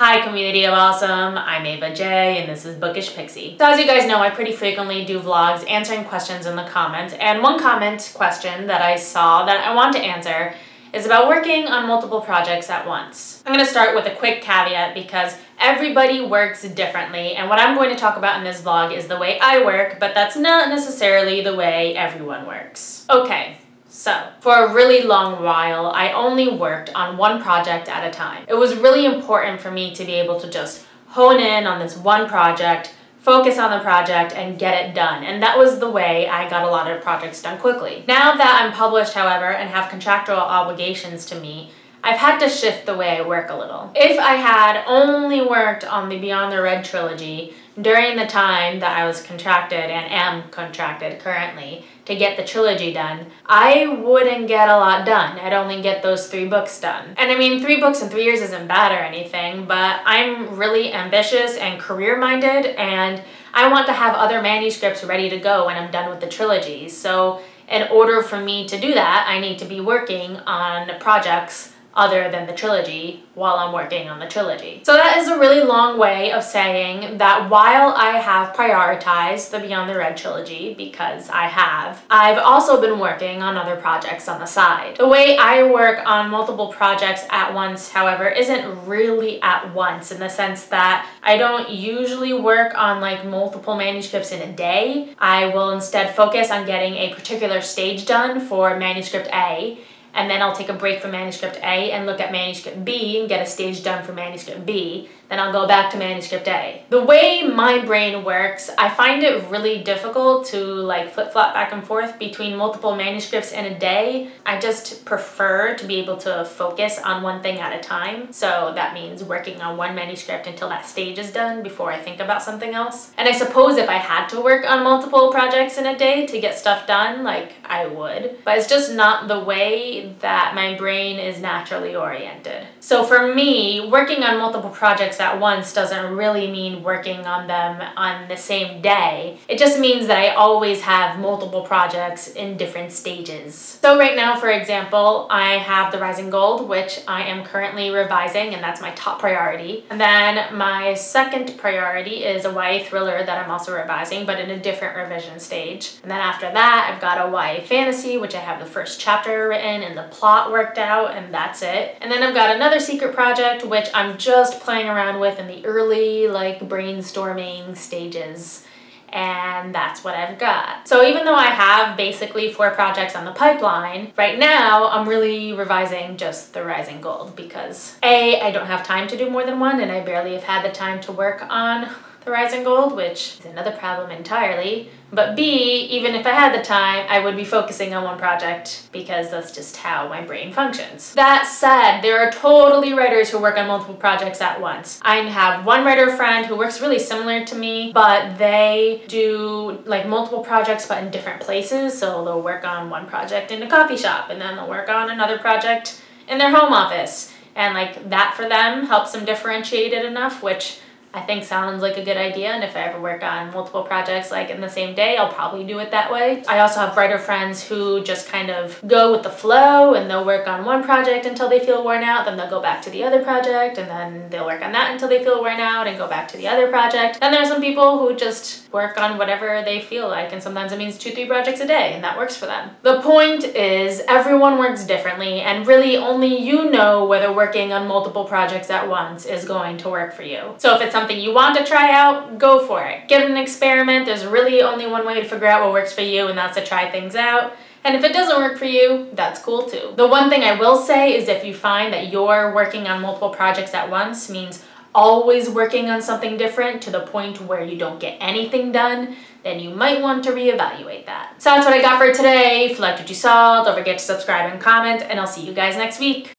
Hi community of awesome, I'm Ava J and this is Bookish Pixie. So as you guys know, I pretty frequently do vlogs answering questions in the comments, and one question that I saw that I want to answer is about working on multiple projects at once. I'm going to start with a quick caveat because everybody works differently, and what I'm going to talk about in this vlog is the way I work, but that's not necessarily the way everyone works. Okay. So, for a really long while, I only worked on one project at a time. It was really important for me to be able to just hone in on this one project, focus on the project, and get it done. And that was the way I got a lot of projects done quickly. Now that I'm published, however, and have contractual obligations to meet, I've had to shift the way I work a little. If I had only worked on the Beyond the Red trilogy during the time that I was contracted and am contracted currently to get the trilogy done, I wouldn't get a lot done. I'd only get those 3 books done. And I mean, 3 books in 3 years isn't bad or anything, but I'm really ambitious and career-minded, and I want to have other manuscripts ready to go when I'm done with the trilogy. So in order for me to do that, I need to be working on projects other than the trilogy while I'm working on the trilogy. So that is a really long way of saying that while I have prioritized the Beyond the Red trilogy, because I've also been working on other projects on the side. The way I work on multiple projects at once, however, isn't really at once in the sense that I don't usually work on like multiple manuscripts in a day. I will instead focus on getting a particular stage done for manuscript A, and then I'll take a break from manuscript A and look at manuscript B and get a stage done for manuscript B. Then I'll go back to manuscript A. The way my brain works, I find it really difficult to like flip-flop back and forth between multiple manuscripts in a day. I just prefer to be able to focus on one thing at a time. So that means working on one manuscript until that stage is done before I think about something else. And I suppose if I had to work on multiple projects in a day to get stuff done, like I would. But it's just not the way that my brain is naturally oriented. So for me, working on multiple projects at once doesn't really mean working on them on the same day. It just means that I always have multiple projects in different stages. So right now, for example, I have The Rising Gold, which I am currently revising, and that's my top priority. And then my second priority is a YA thriller that I'm also revising, but in a different revision stage. And then after that, I've got a YA fantasy, which I have the first chapter written and the plot worked out, and that's it. And then I've got another secret project, which I'm just playing around with in the early like brainstorming stages, and that's what I've got. So even though I have basically 4 projects on the pipeline, right now I'm really revising just The Rising Gold because A, I don't have time to do more than one, and I barely have had the time to work on The Rising Gold, which is another problem entirely. But B, even if I had the time, I would be focusing on one project because that's just how my brain functions. That said, there are totally writers who work on multiple projects at once. I have one writer friend who works really similar to me, but they do like multiple projects but in different places. So they'll work on one project in a coffee shop, and then they'll work on another project in their home office. And like that for them helps them differentiate it enough, which I think sounds like a good idea, and if I ever work on multiple projects like in the same day, I'll probably do it that way. I also have writer friends who just kind of go with the flow, and they'll work on one project until they feel worn out, then they'll go back to the other project, and then they'll work on that until they feel worn out and go back to the other project. Then there's some people who just work on whatever they feel like, and sometimes it means 2-3 projects a day, and that works for them. The point is, everyone works differently, and really only you know whether working on multiple projects at once is going to work for you. So if it's something you want to try out, go for it. Give it an experiment. There's really only one way to figure out what works for you, and that's to try things out. And if it doesn't work for you, that's cool too. The one thing I will say is if you find that you're working on multiple projects at once means always working on something different to the point where you don't get anything done, then you might want to reevaluate that. So that's what I got for today. If you liked what you saw, don't forget to subscribe and comment, and I'll see you guys next week.